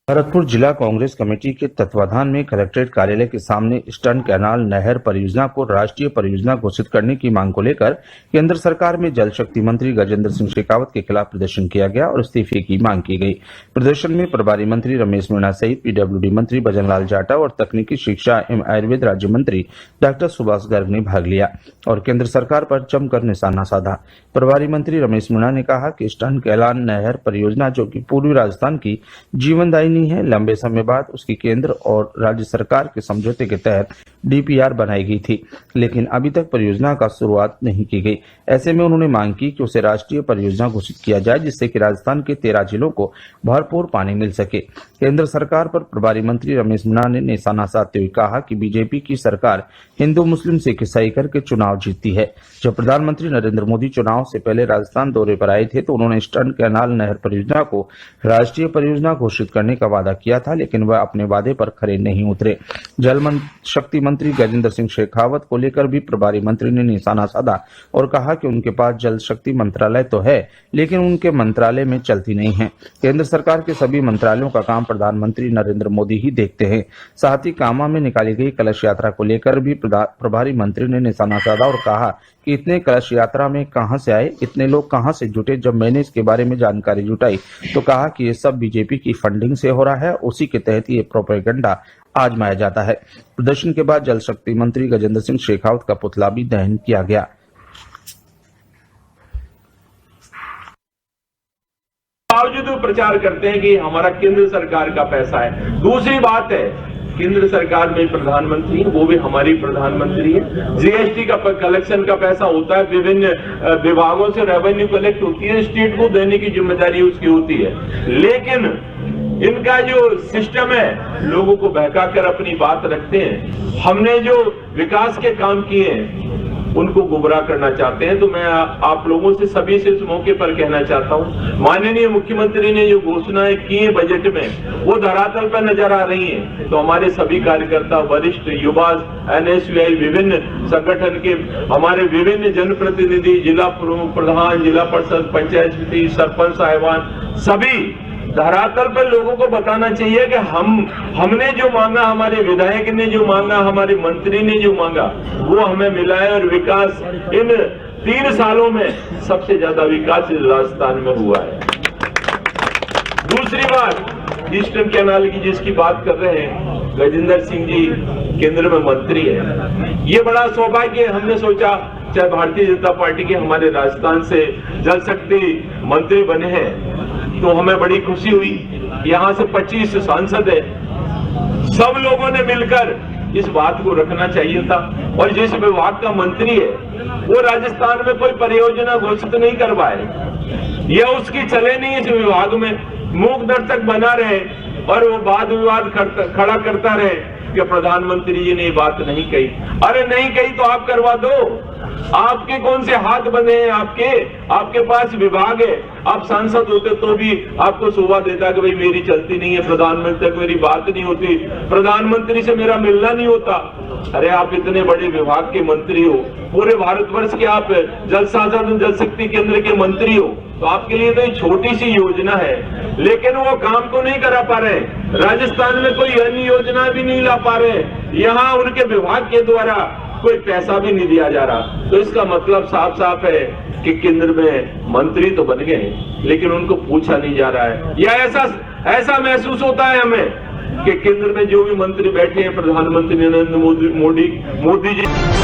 भरतपुर जिला कांग्रेस कमेटी के तत्वाधान में कलेक्ट्रेट कार्यालय के सामने ईस्टर्न कैनाल नहर परियोजना को राष्ट्रीय परियोजना घोषित करने की मांग को लेकर केंद्र सरकार में जल शक्ति मंत्री गजेंद्र सिंह शेखावत के खिलाफ प्रदर्शन किया गया और इस्तीफे की मांग की गई। प्रदर्शन में प्रभारी मंत्री रमेश मीणा सहित पीडब्ल्यूडी मंत्री भजनलाल जाटव और तकनीकी शिक्षा एवं आयुर्वेद राज्य मंत्री डॉक्टर सुभाष गर्ग ने भाग लिया और केंद्र सरकार पर जमकर निशाना साधा। प्रभारी मंत्री रमेश मीणा ने कहा कि ईस्टर्न कैनाल नहर परियोजना जो कि पूर्वी राजस्थान की जीवनदायिनी है, लंबे समय बाद उसकी केंद्र और राज्य सरकार के समझौते के तहत डीपीआर बनाई गई थी, लेकिन अभी तक परियोजना का शुरुआत नहीं की गई। ऐसे में उन्होंने मांग की कि उसे राष्ट्रीय परियोजना घोषित किया जाए, जिससे कि राजस्थान के 13 जिलों को भरपूर पानी मिल सके। केंद्र सरकार पर प्रभारी मंत्री रमेश मीणा ने निशाना साधते हुए कहा कि बीजेपी की सरकार हिंदू मुस्लिम सिख ईसाई करके चुनाव जीतती है। जब प्रधानमंत्री नरेंद्र मोदी चुनाव से पहले राजस्थान दौरे पर आए थे तो उन्होंने ईस्टर्न कैनाल नहर परियोजना को राष्ट्रीय परियोजना घोषित करने का वादा किया था, लेकिन वह अपने वादे पर खरे नहीं उतरे। जल शक्ति मंत्री गजेंद्र सिंह शेखावत को लेकर भी प्रभारी मंत्री ने निशाना साधा और कहा कि उनके पास जल शक्ति मंत्रालय तो है, लेकिन उनके मंत्रालय में चलती नहीं है। केंद्र सरकार के सभी मंत्रालयों का काम प्रधानमंत्री नरेंद्र मोदी ही देखते हैं। साथ ही कामा में निकाली गई कलश यात्रा को लेकर भी प्रभारी मंत्री ने निशाना साधा और कहा कि इतने कलश यात्रा में कहां से आए, इतने लोग कहां से जुटे। जब मैंने इसके बारे में जानकारी जुटाई तो कहा कि ये सब बीजेपी की फंडिंग से हो रहा है, उसी के तहत ये प्रोपेगेंडा आजमाया जाता है। प्रदर्शन के बाद जल शक्ति मंत्री गजेंद्र सिंह शेखावत का पुतला भी दहन किया गया। बावजूद वो प्रचार करते हैं कि हमारा केंद्र सरकार का पैसा है। दूसरी बात है, केंद्र सरकार में प्रधानमंत्री है, वो भी हमारी प्रधानमंत्री है। जीएसटी का कलेक्शन का पैसा होता है, विभिन्न विभागों से रेवेन्यू कलेक्ट होती है, स्टेट को देने की जिम्मेदारी उसकी होती है। लेकिन इनका जो सिस्टम है, लोगों को बहका कर अपनी बात रखते हैं। हमने जो विकास के काम किए हैं उनको गुमराह करना चाहते हैं। तो मैं आप लोगों से सभी से इस मौके पर कहना चाहता हूं, माननीय मुख्यमंत्री ने जो घोषणाएं की है बजट में, वो धरातल पर नजर आ रही हैं। तो हमारे सभी कार्यकर्ता, वरिष्ठ, युवा, एनएसयूआई, विभिन्न संगठन के हमारे विभिन्न जनप्रतिनिधि, जिला प्रधान, जिला परिषद, पंचायत समिति, सरपंच साहिबान, सभी धरातल पर लोगों को बताना चाहिए कि हमने जो मांगा, हमारे विधायक ने जो मांगा, हमारे मंत्री ने जो मांगा, वो हमें मिला है। और विकास इन 3 सालों में सबसे ज्यादा विकास इस राजस्थान में हुआ है। दूसरी बात, ईस्टर्न कैनाल की जिसकी बात कर रहे हैं, गजेंद्र सिंह जी केंद्र में मंत्री है। ये बड़ा सौभाग्य है। हमने सोचा चाहे भारतीय जनता पार्टी के हमारे राजस्थान से जल शक्ति मंत्री बने हैं तो हमें बड़ी खुशी हुई। यहाँ से 25 सांसद है, सब लोगों ने मिलकर इस बात को रखना चाहिए था। और जिस विभाग का मंत्री है वो राजस्थान में कोई परियोजना घोषित नहीं करवाए, यह उसकी चले नहीं, इस विभाग में मूक दर्शक बना रहे और वो वाद विवाद खड़ा करता रहे कि प्रधानमंत्री जी ने ये बात नहीं कही। अरे नहीं कही तो आप करवा दो। आपके कौन से हाथ बंधे हैं? आपके पास विभाग है। आप सांसद होते तो भी आपको शोभा देता कि भाई मेरी चलती नहीं है, प्रधानमंत्री तक मेरी बात नहीं होती, प्रधानमंत्री से मेरा मिलना नहीं होता। अरे आप इतने बड़े विभाग के मंत्री हो, पूरे भारतवर्ष के आप जल संसाधन जल शक्ति केंद्र के मंत्री हो, तो आपके लिए तो एक छोटी सी योजना है, लेकिन वो काम को नहीं करा पा रहे। राजस्थान में कोई अन्य योजना भी नहीं ला पा रहे, यहाँ उनके विभाग के द्वारा कोई पैसा भी नहीं दिया जा रहा। तो इसका मतलब साफ साफ है कि केंद्र में मंत्री तो बन गए लेकिन उनको पूछा नहीं जा रहा है। या ऐसा महसूस होता है हमें कि केंद्र में जो भी मंत्री बैठे हैं, प्रधानमंत्री नरेंद्र मोदी जी